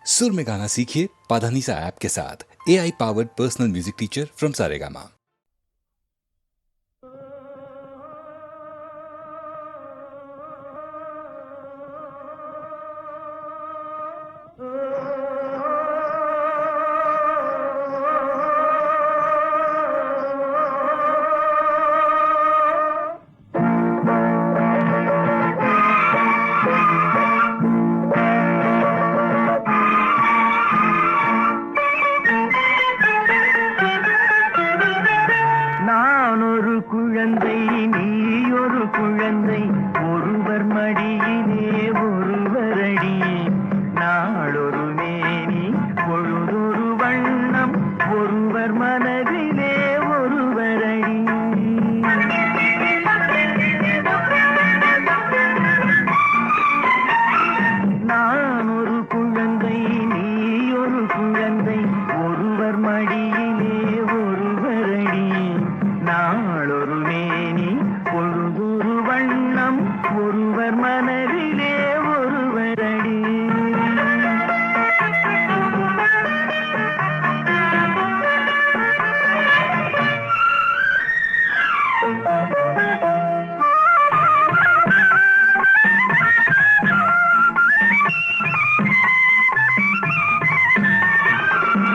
सुर में गाना सीखिए पाधानीसा ऐप के साथ। AI powered personal music teacher from Saregama. குழந்தை நீ ஒரு குழந்தை ஒருவர் மடியிலே ஒருவரடி நாளொரு மேனி பொழுதொரு வண்ணம் ஒருவர் மனதிலே ஒருவரடி நான் ஒரு குழந்தை நீ ஒரு குழந்தை ஒருவர் மடியிலே ஒருவரடி நாளொரு மேனி பொழுதொரு வண்ணம் ஒருவர் மனதிலே ஒருவரடி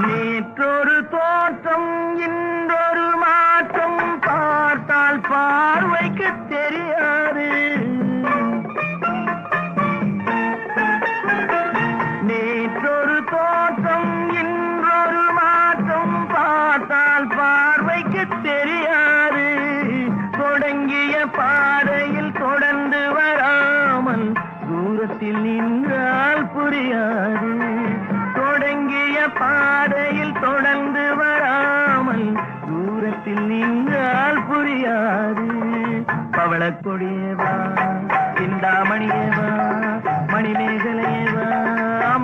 நேற்றொரு தோற்றம் இன்றொரு மாற்றம் பார்த்தால் பார்வைக்கு தெரியாது நேற்றொரு தோற்றம் இன்றொரு மாற்றம் பார்த்தால் பார்வைக்கு தெரியாது தொடங்கிய பாதையில் தொடர்ந்து வராமல் தூரத்தில் நின்றால் புரியாது தொடங்கிய பாதையில் தொடர்ந்து வராமல் தூரத்தில் நின்றால் புரியாது பவளக்கொடியேவா சிந்தாமணியேவா மணிமேகலையேவா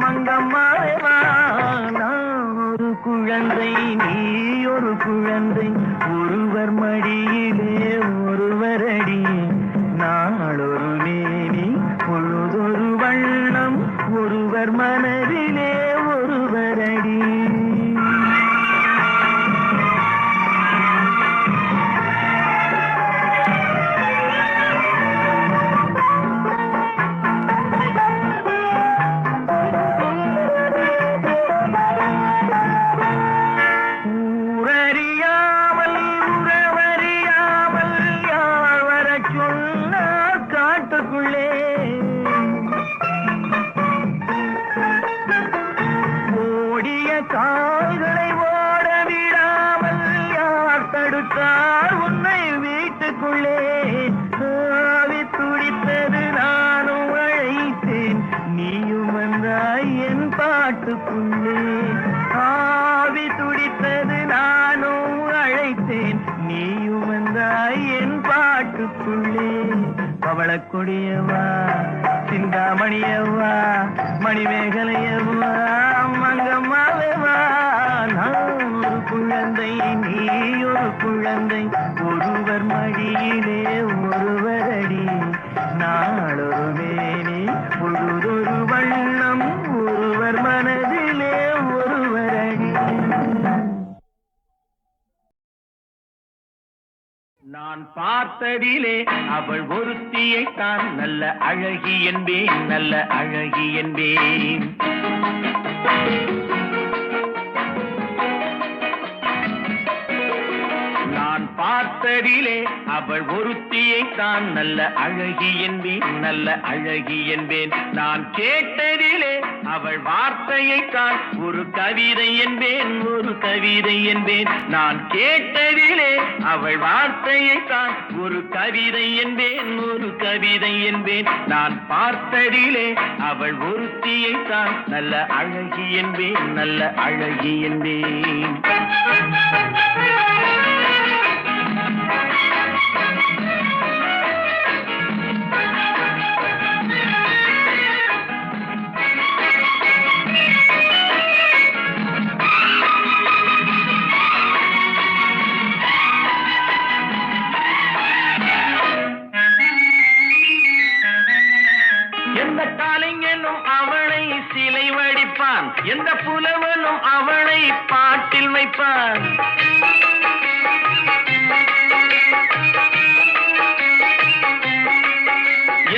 மங்கம்மாவேவா நான் ஒரு குழந்தை நீ ஒரு குழந்தை ஒருவர் மடியிலே ஒருவரடி நாளொரு மேனி பொழுதொரு வண்ணம் ஒருவர் மனதிலே ஒருவரடி ஊரறியாமல் உறவறியாமல் யார் வரச் சொன்னார் காட்டுக்குள்ளே ஓடிய கால்களை ஓட விடாமல் யார் தடுத்தார் உன்னை வீட்டுக்குள்ளே ஆவி துடித்தது நானும் அழைத்தேன் நீயும் வந்தாய் என் பாட்டுக்குள்ளே ஆவி துடித்தது நானும் அழைத்தேன் நீயும் வந்தாய் என் பாட்டுக்குள்ளே பவளக்கொடியவா சிந்தாமணியவா மணிமேகலையவா மங்கம்மாவேவா நான் ஒரு குழந்தை நீ ஒரு குழந்தை ஒருவர் மடியிலே ஒருவரடி நாளொரு மேனி பொழுதொரு வண்ணம் ஒருவர் மனதிலே ஒருவரடி நான் பார்த்ததிலே அவள் ஒருத்தியைத்தான் நல்ல அழகி என்பேன் நல்ல அழகி என்பேன் நான் பார்த்ததிலே அவள் ஒருத்தியைத்தான் நல்ல அழகி என்பேன் நல்ல அழகி என்பேன் நான் கேட்டதிலே அவள் வார்த்தையைத்தான் ஒரு கவிதை என்பேன் ஒரு கவிதை என்பேன் நான் கேட்டதிலே அவள் வார்த்தையைத்தான் ஒரு கவிதை என்பேன் ஒரு கவிதை என்பேன் நான் பார்த்ததிலே அவள் ஒருத்தியைத்தான் நல்ல அழகி என்பேன் நல்ல அழகி என்பேன் எந்த காலைஞனும் அவளை சிலை வடிப்பான் படிப்பான், எந்த புலவனும் அவளை பாட்டில் வைப்பான்.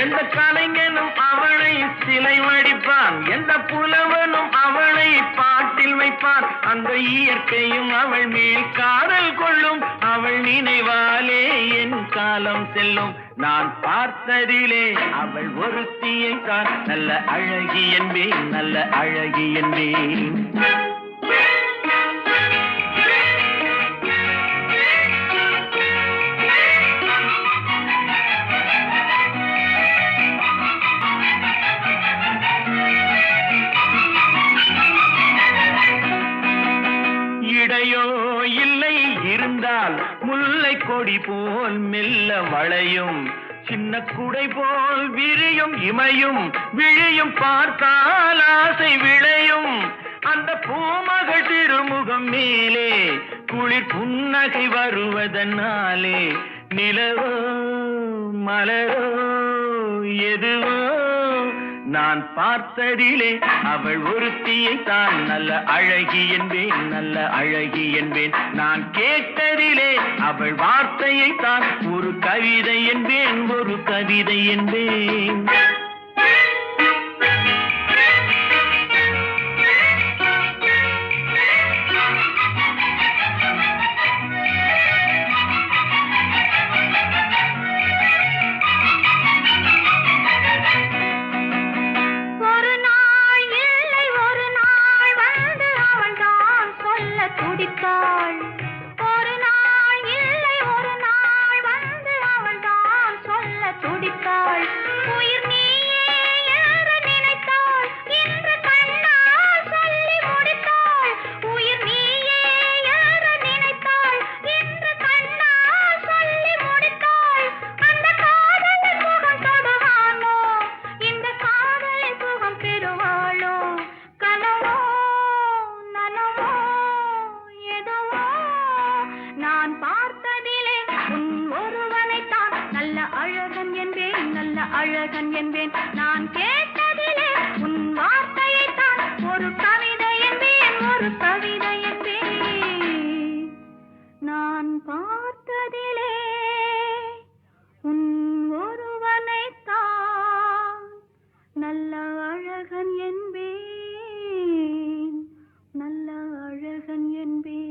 எந்த கலைஞனும் அவளை சிலை வடிப்பான், எந்த புலவனும் அவளை பாட்டில் வைப்பான். அந்த இயற்கையும் அவள் மேல் காதல் கொள்ளும், அவள் நினைவாலே என் காலம் செல்லும். நான் பார்த்ததிலே அவள் ஒருத்தியை தான் நல்ல அழகி என்பேன், நல்ல அழகி என்பேன். இடையோ இல்லை இருந்தால் முல்லை கொடி போல் மெல்ல வளையும், சின்ன குடை போல் விரியும் இமையும் விழியும் பார்த்தால் ஆசை விளையும். அந்த பூமகள் திருமுகம் மேலே குளிர் புன்னகை வருவதனாலே நிலவோ மலரோ எதுவோ நான் பார்த்ததிலே அவள் ஒருத்தியை தான் நல்ல அழகி என்பேன், நல்ல அழகி என்பேன். நான் கேட்டதிலே அவள் வார்த்தையை தான் ஒரு கவிதை என்பேன், ஒரு கவிதை என்பேன். அழகன் என்பேன், நான் கேட்டதிலே உன் வார்த்தையை தான் ஒரு கவிதை என்பேன், ஒரு கவிதை என்பேன். நான் பார்த்ததிலே உன் ஒருவனைத்தான் நல்ல அழகன் என்பேன், நல்ல அழகன் என்பேன்.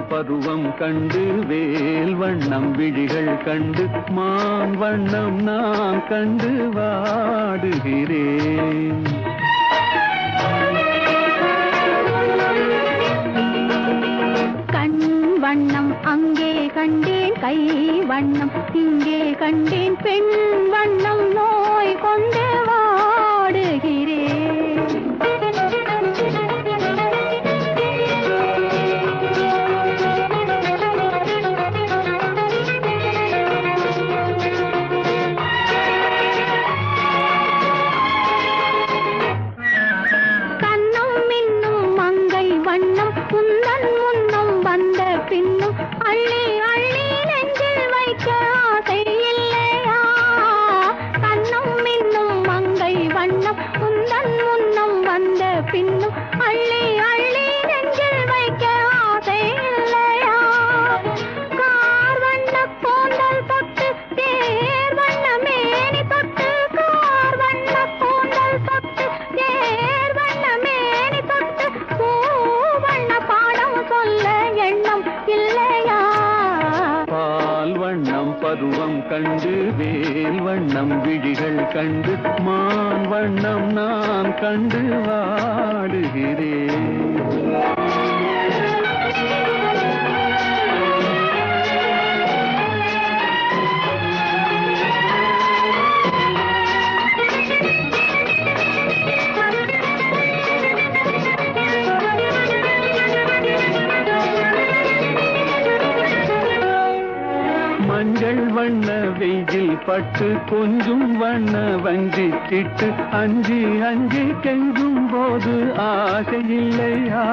பருவம் கண்டு வேல் வண்ணம் விழிகள் கண்டு மான் வண்ணம் நான் கண்டு வாடுகிறேன். கண் வண்ணம் அங்கே கண்டேன், கை வண்ணம் இங்கே கண்டேன், பெண் வண்ணம் நோய் கொண்டு வாடுகிறேன். பின்னும் அள்ளி அள்ளி நெஞ்சில் வைக்க ஆசை இல்லையா? கண்ணும் மின்னும் மங்கை வண்ணம் உந்தன் முன்னம் வந்த பின்னும் அள்ளி அள்ளி நெஞ்சில் வைக்க ஆசை இல்லையா? கார் வண்ண கூந்தல் தொட்டு தேர் வண்ண மேனி தொட்டு, கார் வண்ண கூந்தல் தொட்டு தேர் வண்ண மேனி தொட்டு, பூ வண்ண பாடம் சொல்ல எண்ணம் இல்லையா? பால் வண்ணம் பருவம் கண்டு வேல் வண்ணம் விழிகள் கண்டு மான் வண்ணம் நான் கண்டு வாடுகிறேன். மஞ்சள் வண்ண வெயில் பட்டு கொஞ்சம் வண்ண வஞ்சி சிட்டு அஞ்சி அஞ்சி கெஞ்சும் போது ஆசை இல்லையா?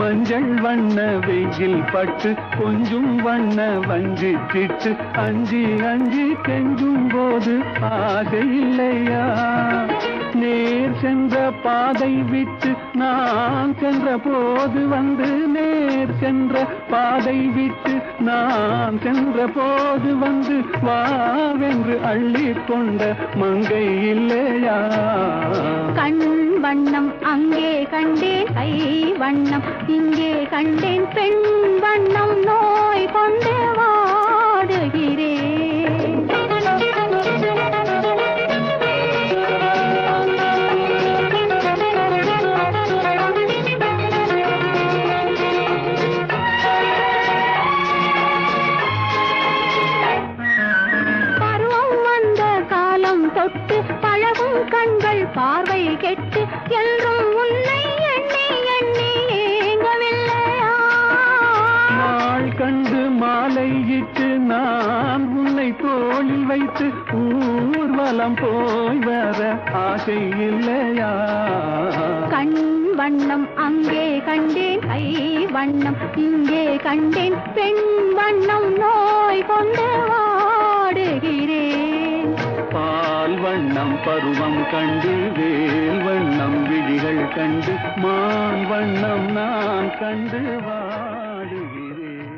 மஞ்சள் வண்ண வெயில் பட்டு கொஞ்சம் வண்ண வஞ்சி சிட்டு அஞ்சி அஞ்சி கெஞ்சும் போது ஆசை இல்லையா? நேர் சென்ற பாதை விட்டு நான் சென்ற போது வந்து நேர் சென்ற பாதை விட்டு நான் சென்ற போது வந்து வாவென்று அள்ளி கொண்ட மங்கை இல்லையா? கண் வண்ணம் அங்கே கண்டேன், கை வண்ணம் இங்கே கண்டேன், பெண் வண்ணம் நோய் கொண்டு வாடுகிறேன். தொட்டு பழகும் கண்கள் பார்வை கெட்டு என்றும் உன்னை எண்ணி எண்ணி ஏங்கவில்லையா? நாள் கண்டு மாலையிட்டு நான் உன்னை தோளில் வைத்து ஊர்வலம் போய் வர ஆசை இல்லையா? கண் வண்ணம் அங்கே கண்டேன், கை வண்ணம் இங்கே கண்டேன், பெண் வண்ணம் நோய் கொண்டு வாடுகிறேன். பால் வண்ணம் பருவம் கண்டு வேல் வண்ணம் விழிகள் கண்டு மான் வண்ணம் நான் கண்டு வாடுகிறேன்.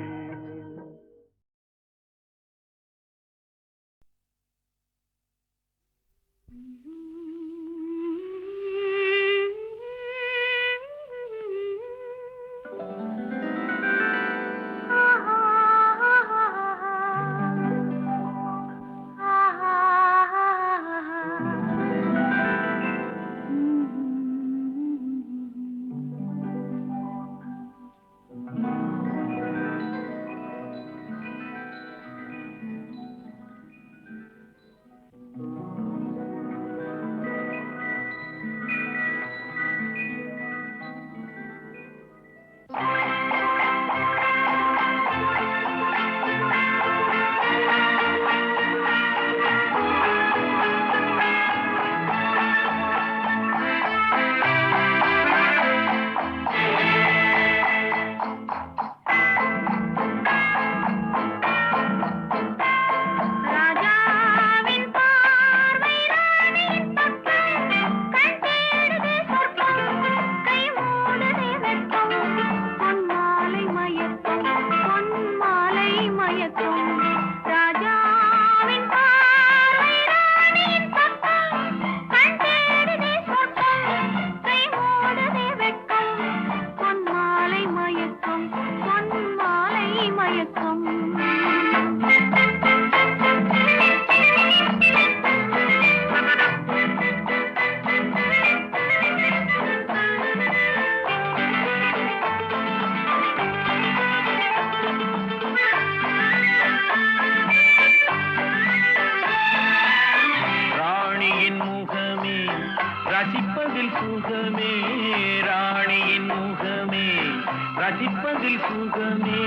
ரசிப்பதில் சுகமே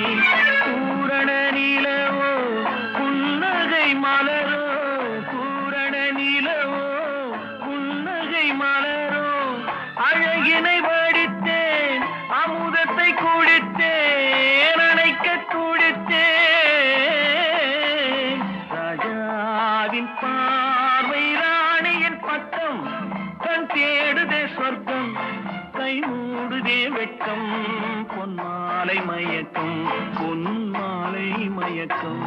பூரண நிலவோ புன்னகை மலரோ பூரண நிலவோ புன்னகை மலரோ அழகினை வடித்தேன் அமுதத்தை குடித்தேன் அணைக்க துடித்தேன் ராஜாவின் பார்வை ராணியின் பட்டம் கண் தேடுதே சொர்க்கம் கை மூடுதே வெட்கம் பொன்மாலை மயக்கம் பொன்மாலை மயக்கம்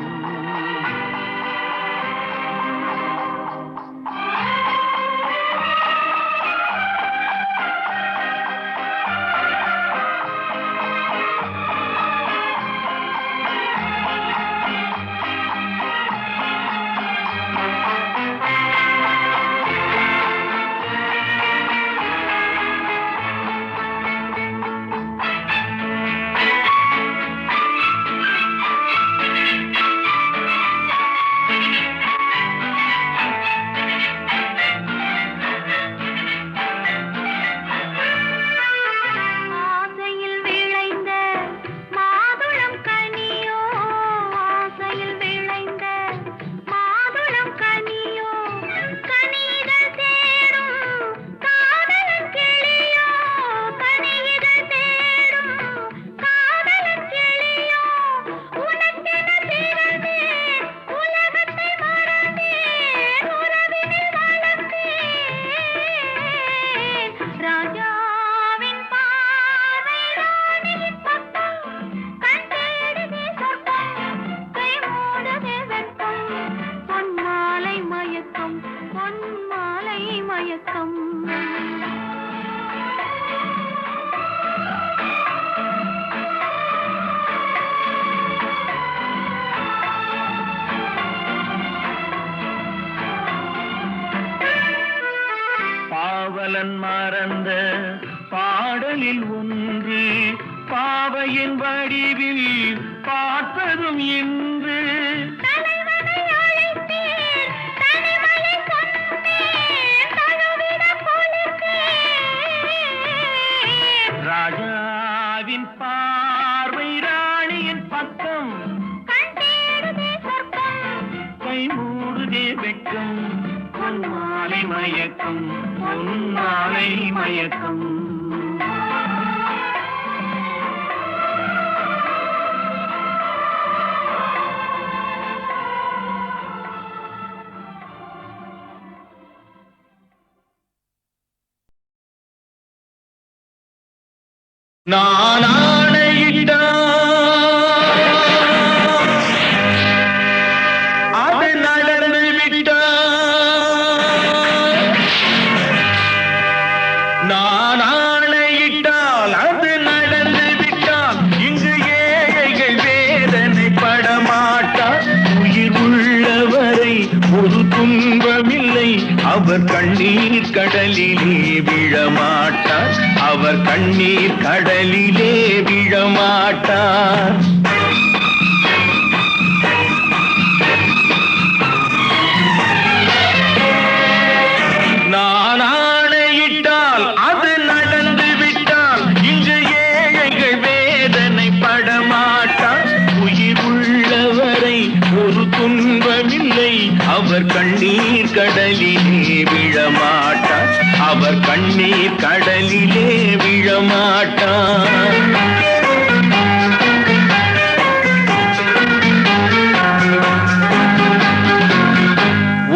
கனவுகளில் ஒன்று பாவையின் வடிவில் பார்த்ததும் இன்று ராஜாவின் பார்வை ராணியின் பக்கம் கை மூடுதே வெட்கம் பொன்மாலை மயக்கம் பொன்மாலை மயக்கம் நான் ஆணையிட்டால் அது நடந்து விட்டால் நான் ஆணையிட்டால் அது நடந்து விட்டால் இங்கு ஏழைகள் வேதனை படமாட்டார் உயிர் உள்ளவரை ஒரு துன்பமில்லை அவர் கண்ணீர் கடலிலே விழமாட்டார் அவர் கண்ணீர் கடலிலே விழமாட்டார் நான் ஆணையிட்டால் அது நடந்து விட்டால் இங்கு ஏழைகள் வேதனை படமாட்டார் உயிர் உள்ளவரை ஒரு துன்பமில்லை அவர் கண்ணீர் கடலிலே விழமாட்டார் அவர் கண்ணீர் கடலிலே விழமாட்டார்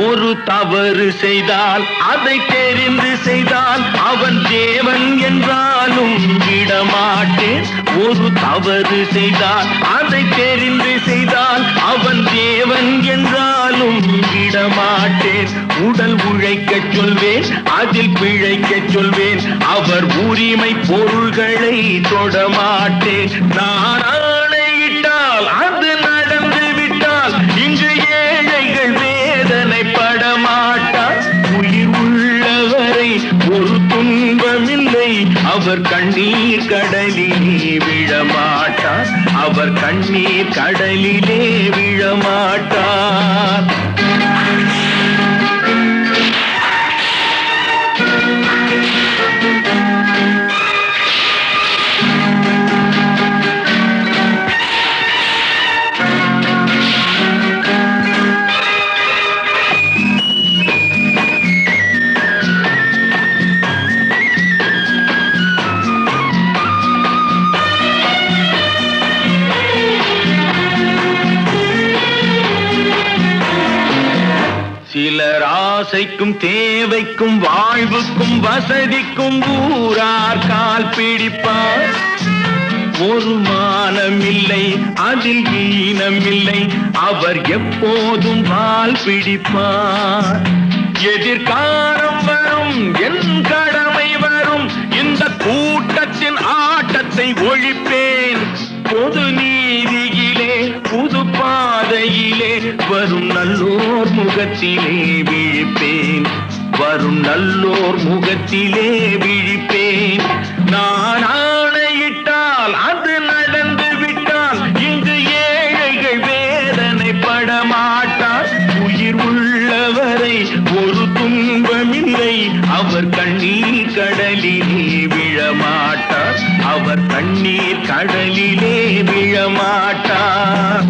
ஒரு தவறு செய்தால் அதை தெரிந்து செய்தால் அவன் தேவன் என்றாலும் விடமாட்டேன் ஒரு தவறு செய்தால் அதை தெரிந்து செய்தால் அவன் தேவன் என்றாலும் விடமாட்டேன் உடல் உழைக்கச் சொல்வேன் அதில் பிழைக்கச் சொல்வேன் அவர் உரிமை பொருள்களை தொடமாட்டேன் நான் ஆணையிட்டால் அது நடந்து விட்டால் இங்கு ஏழைகள் வேதனை படமாட்டார் உயிர் உள்ளவரை ஒரு துன்பமில்லை அவர் கண்ணீர் கடலிலே விழமாட்டார் அவர் கண்ணீர் கடலிலே விழமாட்டார் சிலர் ஆசைக்கும் தேவைக்கும் வாழ்வுக்கும் வசதிக்கும் ஊரார் கால் பிடிப்பார் ஒரு மானமில்லை அதில் ஈனமில்லை அவர் எப்போதும் வால் பிடிப்பார் எதிர்காலம் வரும் என் கடமை வரும் இந்த கூட்டத்தின் ஆட்டத்தை ஒழிப்பேன் பொது நீதியிலே புது பாதையிலே வரும் நல்லோர் முகத்திலே விழிப்பேன் வரும் நல்லோர் முகத்திலே விழிப்பேன் நான் ஆணையிட்டால் அது நடந்து விட்டால் இங்கு ஏழைகள் வேதனை படமாட்டார் உயிர் உள்ளவரை ஒரு துன்பமில்லை அவர் கண்ணீர் கடலிலே விழமாட்டார் அவர் கண்ணீர் கடலிலே விழமாட்டார்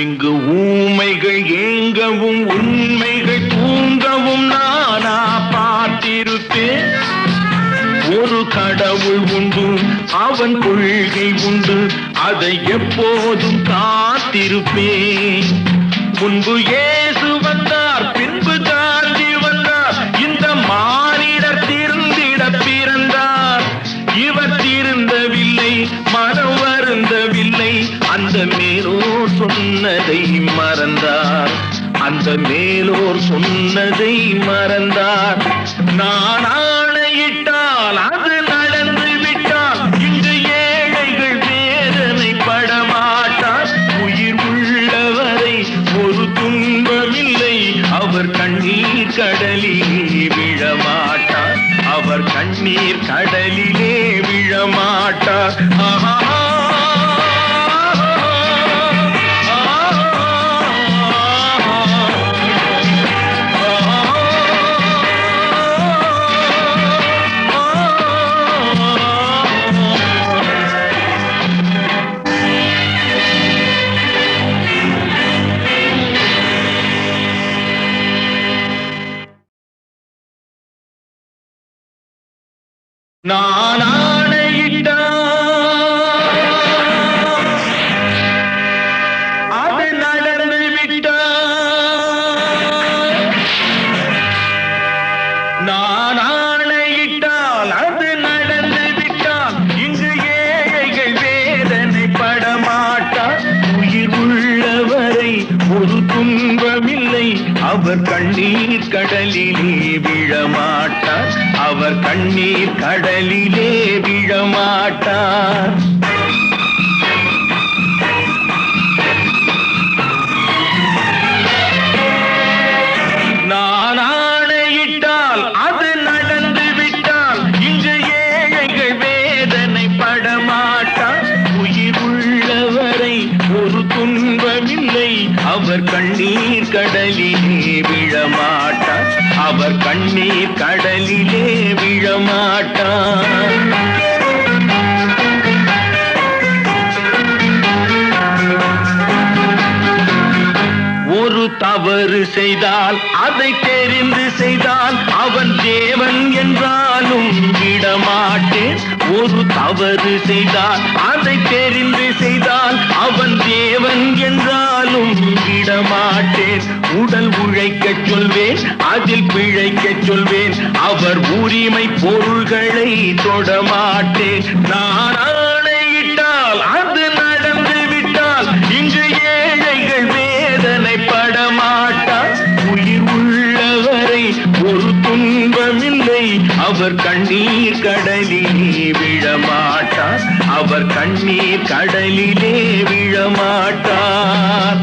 இங்கு ஊமைகள் ஏங்கவும் உண்மைகள் தூங்கவும் நானா பார்த்திருப்பேன் ஒரு கடவுள் உண்டு அவன் கொள்கை உண்டு அதை எப்போதும் காத்திருப்பேன் முன்பு இயேசு வந்தார் பின்பு காந்தி வந்தார் இந்த மானிடர் திருந்திட பிறந்தார் இவர் திருந்தவில்லை மனம் வருந்தவில்லை அந்த மேலோர் சொன்னதை மறந்தார் அந்த மேலோர் சொன்னதை மறந்தார். நான் ஆணையிட்டால் அது நடந்து விட்டால் இங்கு ஏழைகள் வேதனை படமாட்டார். உயிர் உள்ளவரை ஒரு துன்பமில்லை, அவர் கண்ணீர் கடலிலே விழமாட்டார். அவர் கண்ணீர் கடலிலே விழமாட்டார். ஆஹா. நான் ஆணையிட்டால் அது நடந்து விட்டால். நான் ஆணையிட்டால் அது நடந்து விட்டால் இங்கு ஏழைகள் வேதனை படமாட்டார். உயிர் உள்ளவரை ஒரு துன்பமில்லை, அவர் கண்ணீர் கடலிலே விழமாட்டார். அவர் கண்ணீர் கடலிலே விழமாட்டார். நான் ஆணையிட்டால் அது நடந்து விட்டால் இங்கு ஏழைகள் வேதனை படமாட்டார். உயிர் உள்ளவரை ஒரு துன்பமில்லை, அவர் கண்ணீர் கடலிலே விழமாட்டார். அவர் கண்ணீர் கடலிலே விழமாட்டார். ஒரு தவறு செய்தால் அதை தெரிந்து செய்தால் அவன் தேவன் என்றாலும் விடமாட்டேன். ஒரு தவறு செய்தால் அதை தெரிந்து செய்தால் அவன் தேவன் என்றாலும் விடமாட்டேன். உடல் உழைக்கச் சொல்வேன், அதில் பிழைக்கச் சொல்வேன், அவர் உரிமை பொருள்களை தொடமாட்டேன். நான் ஆணையிட்டால் அது நடந்து விட்டால் இங்கு ஏழைகள் வேதனை படமாட்டார். உயிர் உள்ளவரை ஒரு துன்பமில்லை, அவர் கண்ணீர் கடலிலே விழமாட்டார். அவர் கண்ணீர் கடலிலே விழமாட்டார்.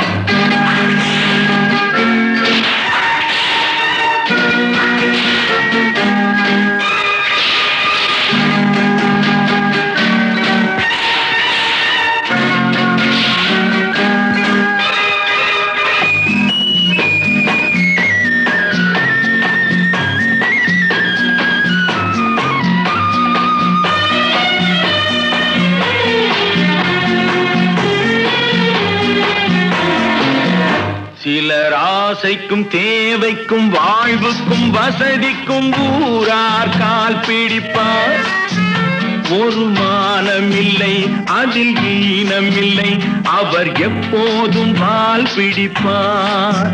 சிலர் ஆசைக்கும் தேவைக்கும் வாழ்வுக்கும் வசதிக்கும் ஊரார் கால் பிடிப்பார். ஒரு மானமில்லை, அதில் ஈனமில்லை, அவர் எப்போதும் வால் பிடிப்பார்.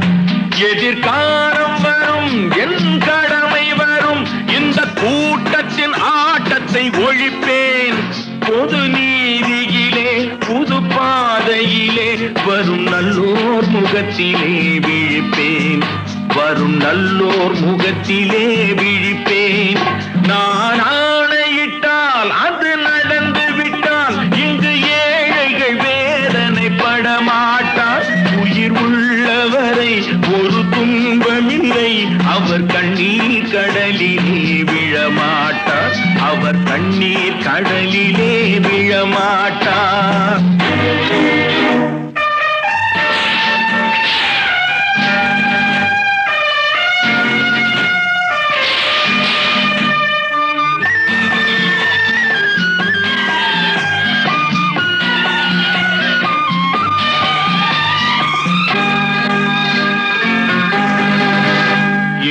எதிர்காலம் வரும், என் கடமை வரும், இந்த கூட்டத்தின் ஆட்டத்தை ஒழிப்பேன். பொது நீதியிலே புது பாதையிலே வரும் நல்லோர் முகத்திலே விழிப்பேன். வரும் நல்லோர் முகத்திலே விழிப்பேன். நான் ஆணையிட்டால் அது நடந்து விட்டால் இங்கு ஏழைகள் வேதனை படமாட்டார். உயிர் உள்ளவரை ஒரு துன்பமில்லை, அவர் கண்ணீர் கடலிலே விழமாட்டார். அவர் கண்ணீர் கடலிலே விழமாட்டார்.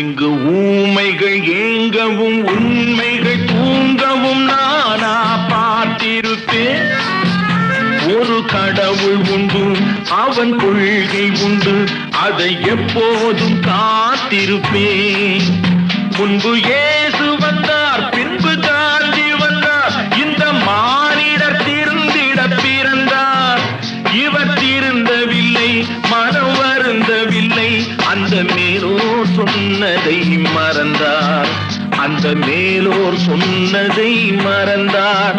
இங்கு ஊமைகள் ஏங்கவும் உண்மைகள் தூங்கவும் நானா பார்த்திருப்பேன். ஒரு கடவுள் உண்டு, அவன் கொள்கை உண்டு, அதை எப்போதும் காத்திருப்பேன். முன்பு இயேசு வந்தார், பின்பு காந்தி வந்தார், இந்த மானிடர் திருந்திட பிறந்தார். இவர் திருந்தவில்லை, மனம் வருந்தவில்லை, சொன்னதை மறந்தார்.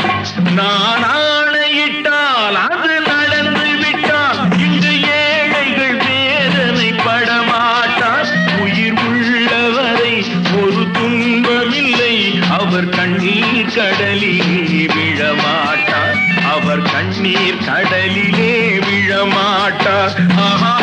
நான் ஆணையிட்டால் அது நடந்து விட்டால் இன்று ஏழைகள் வேதனை படமாட்டார். உயிர் உள்ளவரை ஒரு துன்பமில்லை, அவர் கண்ணீர் கடலிலே விழமாட்டார். அவர் கண்ணீர் கடலிலே விழமாட்டார். ஆஹா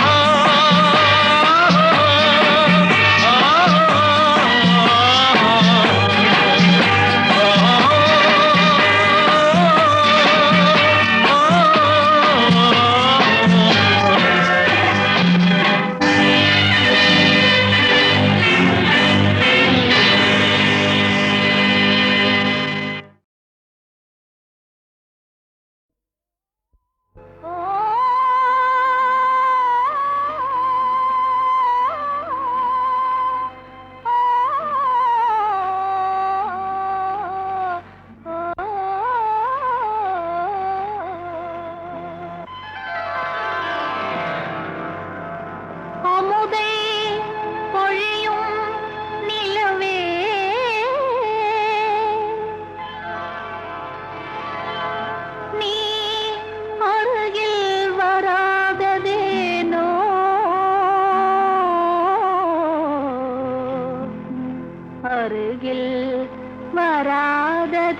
அருகில் வராததேனோ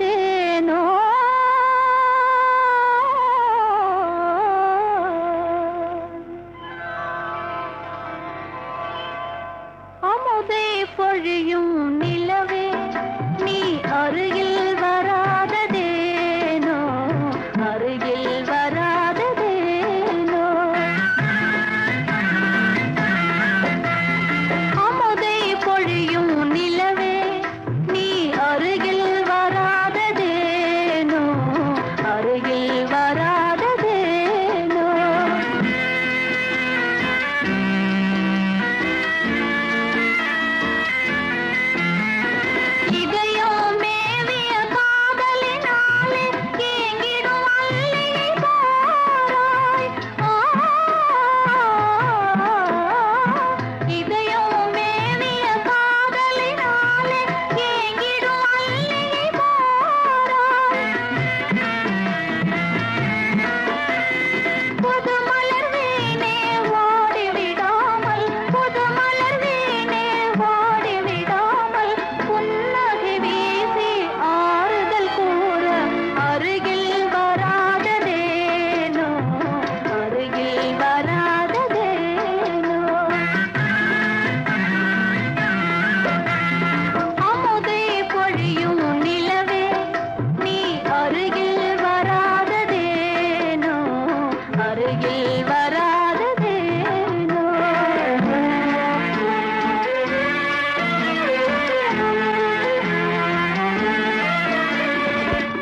அமுதை பொழியும் நிலவே நீ அருகில் வராததேனோ அருகில் வராததேனோ அமுதை பொழியும் நிலவே நீ அருகில் வராததேனோ அருகில் வராததேனோ இதயம் மேவிய காதலினாலே ஏங்கிடும் அல்லியை பாராய் இதயம் மேவிய காதலினாலே ஏங்கிடும் அல்லியை பாராய் புது மலர் வீணே ஓடிவிடாமல் புது மலர் வீணே ஓடிவிடாமல் புன்னகை வீசி ஆறுதல் கூற அருகில் வராததேனோ அருகில் வராததேனோ அமுதை பொழியும் நிலவே நீ அருகில் வராததேனோ அருகில் வராததேனோ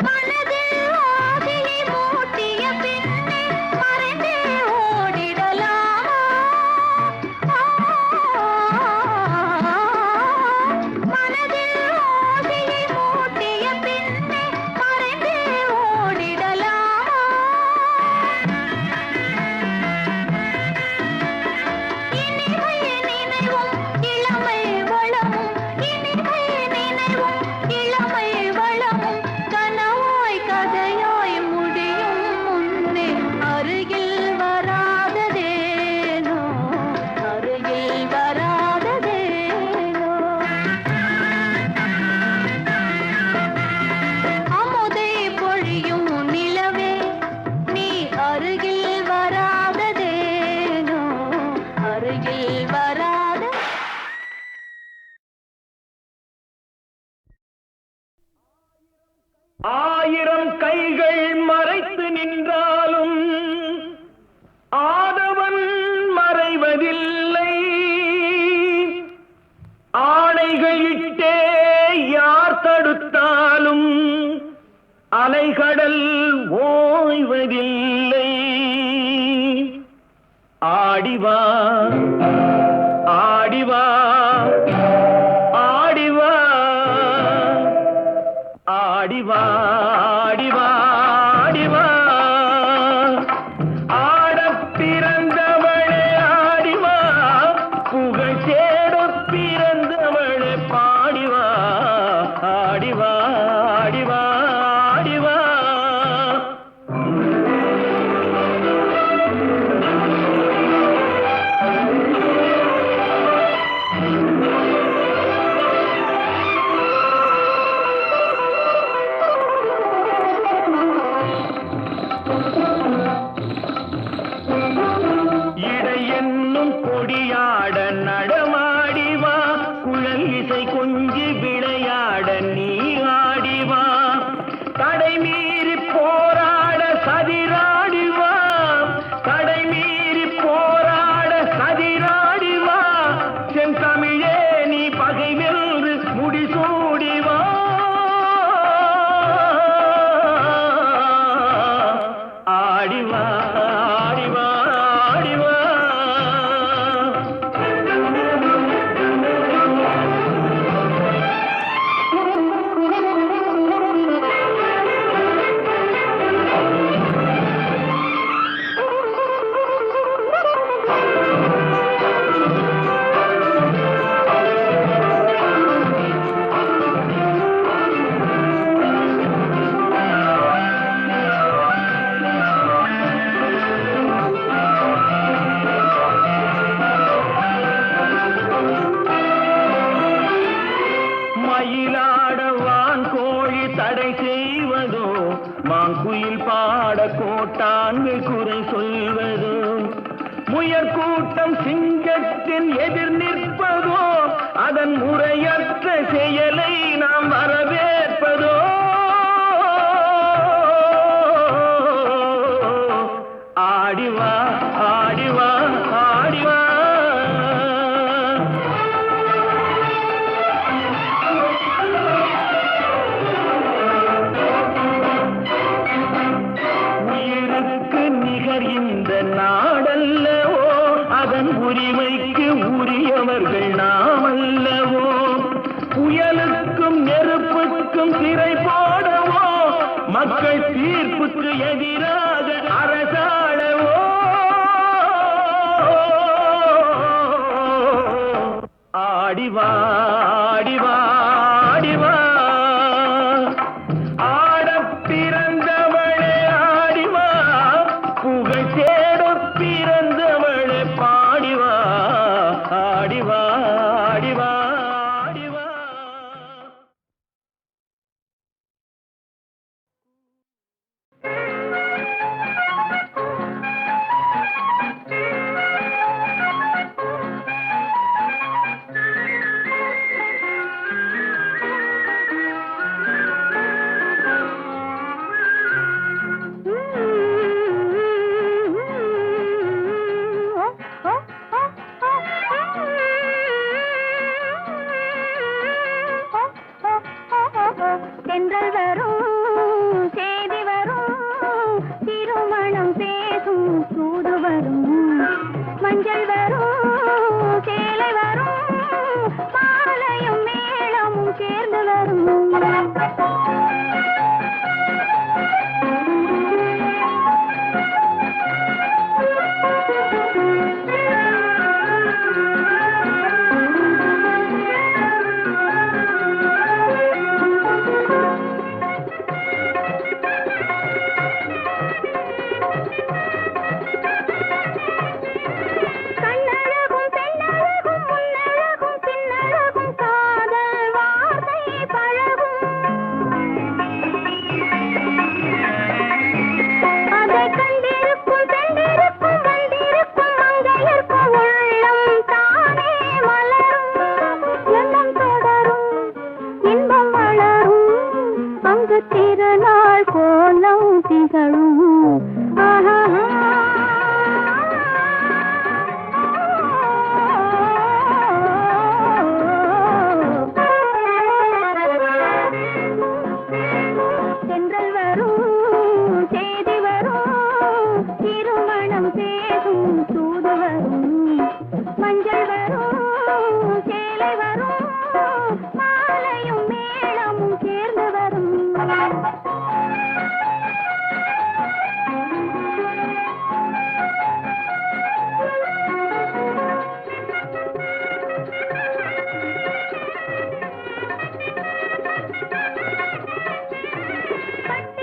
மனதில் ஆசையை மூட்டிய பின்னே மறைந்தே ஓடிடலாமா மனதில் ஆசையை மூட்டிய பின்னே மறைந்தே ஓடிடலாமா இனிமை நினைவும் இளமை வளமும் இனிமை நினைவும் இளமை வளமும் கனவாய் கதையாய் முடியும் முன்னே அருகில் வராததேனோ அருகில் வராததேனோ அமுதை பொழியும் நிலவே நீ அருகில் வராததேனோ அருகில் வராத ஆயிரம் கைகள் மறைத்து நின்றாலும் ஆதவன் மறைவதில்லை. ஆணைகள் இட்டே யார் தடுத்தாலும் அலைகடல் ஓய்வதில்லை. ஆடிவா ஆடிவா ஆடிவா ஆடிவா ஆடிவா ஆடிவா ஆடப் பிறந்தவளே ஆடிவா புகழ் தேடப் பிறந்தவளே பாடிவா ஆடிவா ஆடிவா தடை மீறி போராட சதிராடிவா, தடை மீறி போராட சதிராடிவா, சென் தமிழே நீ பகை வென்று முடிசூடிவா. ஆடிவா ஆடிவா ஆடிவா. மயிலாடவான் கோழி தடை செய்வதோ, மாங்குயில் பாட கோட்டான்கு குறை சொல்வதோ, முயற்கூட்டம் சிங்கத்தின் எதிர் நிற்பதோ, அதன் முறையற்ற செயலை நாம் வரவேற்பதோ. ஆடிவா ஆடிவா ஆடிவா. உயிருக்கு நிகர் இந்த நாடல்லவோ, அதன் உரிமைக்கு உரியவர்கள் நாமல்லவோ, புயலுக்கும் நெருப்புக்கும் திரை போடவோ, மக்கள் தீர்ப்புக்கு எதிராக அரசாடவோ. ஆடிவா ஆடிவா ஆடிவா. ஆடப் பிறந்தவளே ஆடிவா, புகழ் தேடப் பிறந்தவளே பாடிவா. ஆடிவா ஆடிவா ஆடிவா. தென்றல் வரும் செய்தி வரும், திருமணம் பேசும் தூது வரும், மஞ்சள் வரும் சேலை வரும், மாலையும் மேளமும் சேர்ந்து வரும். கண்ணழகும் பெண்ணழகும் முன்னழகும் பின்னழகும் காதல் வார்த்தை பழகும், அதை கண்டிருக்கும் பெண்டிருக்கும் வந்திருக்கும் மங்கையர்க்கும் உள்ளம் தானே மலரும், எண்ணம் தொடரும் இன்பம் வளரும், அங்கு திருநாள் கோலம் திகழும். ஆஹா தென்றல் வரும் செய்தி வரும், திருமணம் பேசும் தூது வரும், மஞ்சள் வரும் சேலை வரும், மாலையும் மேளமும் சேர்ந்து வரும். கட்டி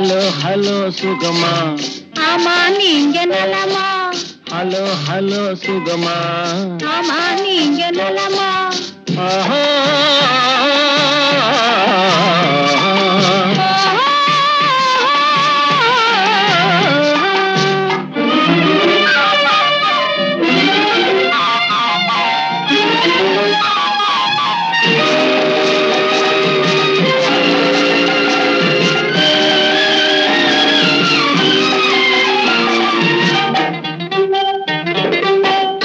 ஹலோ ஹலோ சுகமா ஆமா நீங்க நலமா ஹலோ ஹலோ சுகமா ஆமா நீங்க நலமா ஆஹா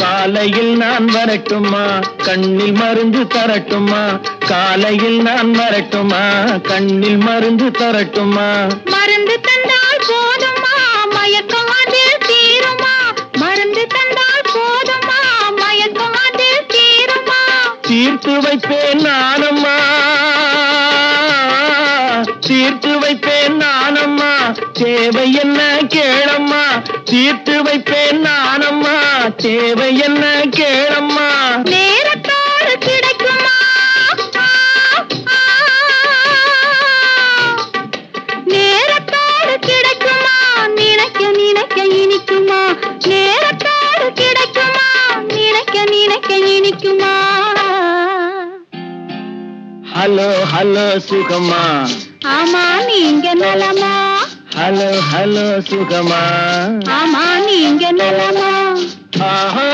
காலையில் நான் வரட்டுமா கண்ணில் மருந்து தரட்டுமா காலையில் நான் வரட்டுமா கண்ணில் மருந்து தரட்டுமா மருந்து தந்தால் போதுமா மயக்கம் அதில் தீருமா மருந்து தந்தால் போதுமா மயக்கம் அதில் தீருமா தீர்த்து வைப்பேன் நானம்மா தீர்த்து வைப்பேன் நானம்மா தேவை என்ன கேளம்மா தீர்த்து வைப்பேன் நானம்மா தேவை என்ன கேளம்மா நேரத்தோடு கிடைக்குமா நேரத்தோடு கிடைக்குமா நினைக்க நினைக்க இனிக்குமா நேரத்தோடு கிடைக்குமா நினைக்க நினைக்க இனிக்குமா ஹலோ ஹலோ சுகமா ஆமா நீங்க நலமா ஹலோ ஹலோ சுகமா ஆமா நீங்க நலமா ஆஹா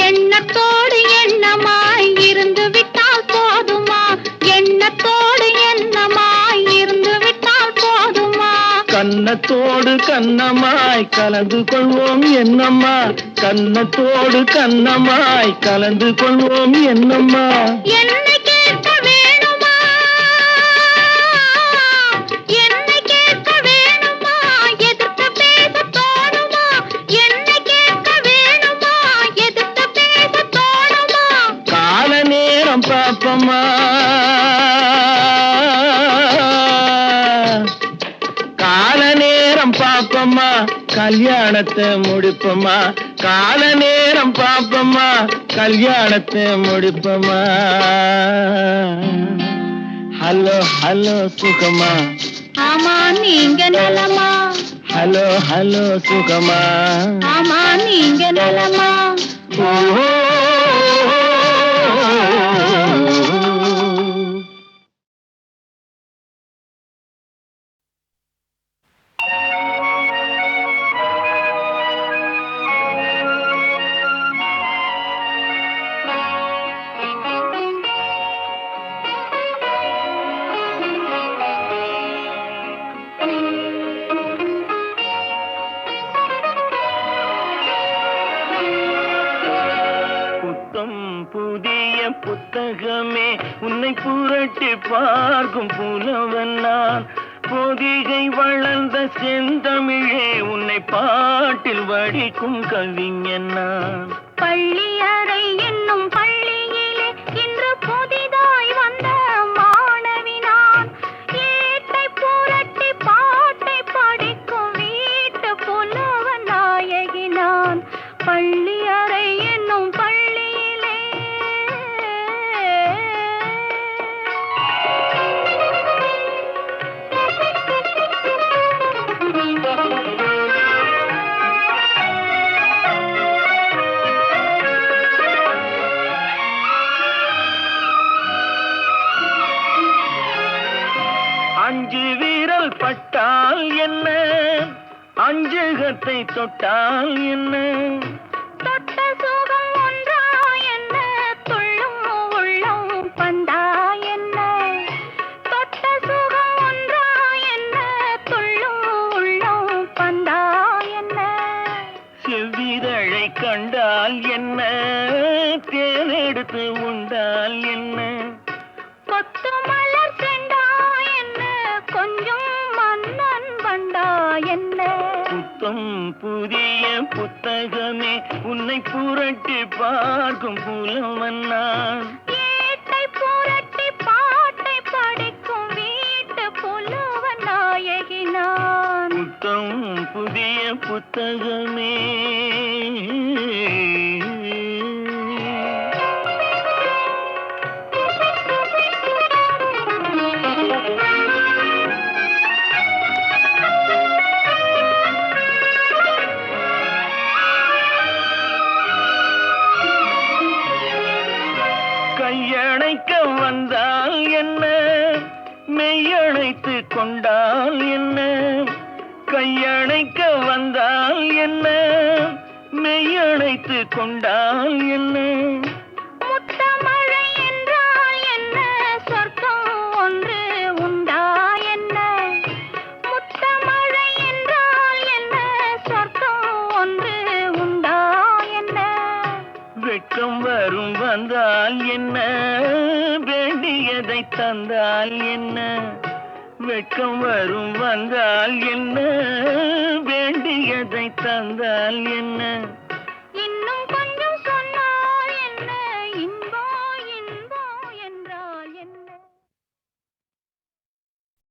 எண்ணத்தோடு எண்ணமாய் இருந்து விட்டால் போதுமா எண்ணத்தோடு எண்ணமாய் இருந்து விட்டால் போதுமா கன்னத்தோடு கன்னமாய் கலந்து கொள்வோம் என்னம்மா கன்னத்தோடு கன்னமாய் கலந்து கொள்வோம் என்னம்மா என்னை கேட்க வேணுமா என்னை கேட்க வேணுமா எதிர்த்து பேச தோணுமா என்னை கேட்க வேணுமா எதிர்த்து பேச தோணுமா கால நேரம் பாப்பம்மா கால நேரம் பாப்பம்மா கல்யாணத்தை முடிப்பம்மா கால நேரம் பாப்பம்மா கல்யாணத்தை முடிப்பம்மா ஹலோ ஹலோ சுகமா ஆமா நீங்க நலமா ஹலோ ஹலோ சுகமா ஆமா நீங்க நலமா ஓ புத்தம் புதிய புத்தகமே உன்னை புரட்டி பார்க்கும் புலவன் நான் பொதிகை வளர்ந்த செந்தமிழே உன்னை பாட்டில் வடிக்கும் கவிஞன் நான் பள்ளி அறை என்னும் பள்ளியிலே இன்று புதிதாய் வந்த மாணவி நான் ஏட்டை புரட்டி பாட்டை படிக்கும் வீட்டு புலவ நாயகி நான் பள்ளி அறை என்னும் பள்ளியிலே அஞ்சு வீரல் பட்டால் என்ன அஞ்சுகத்தை தொட்டால் என்ன தொட்ட சுகம் ஒன்றா என்ன துள்ளும் உள்ளம் பந்தா என்ன தொட்ட சுகம் ஒன்றா என்ன துள்ளும் உள்ளம் பந்தா என்ன செவ்விதழை கண்டால் என்ன தேனெடுத்து உண்டால் என்ன கொத்து மலர் செண்டா என்ன கொஞ்சம் மன்னன் பண்டா என்ன புத்த புத்தம் புதிய புத்தகமே உன்னை புரட்டி பார்க்கும் புலவன் நான். ஏட்டை புரட்டி பாட்டை படிக்கும் வீட்டு புலவன் நாயகி நான். புத்தம் புதிய புத்தகமே. கையணைக்க வந்தால் என்ன, மெய்யணைத்து கொண்டால் என்ன. கையணைக்க வந்தால் என்ன, மெய்யணைத்து கொண்டால் என்ன. முத்தமழை என்றால் என்ன, சொர்க்கம் ஒன்று உண்டா என்ன. முத்தமழை என்றால் என்ன, சொர்க்கம் ஒன்று உண்டா என்ன. வெட்கம் வரும் வந்தால் என்ன, வேண்டியதை தந்தால் என்ன. வெட்கம் வரும் வந்தால் என்ன, வேண்டியதை தந்தால் என்ன.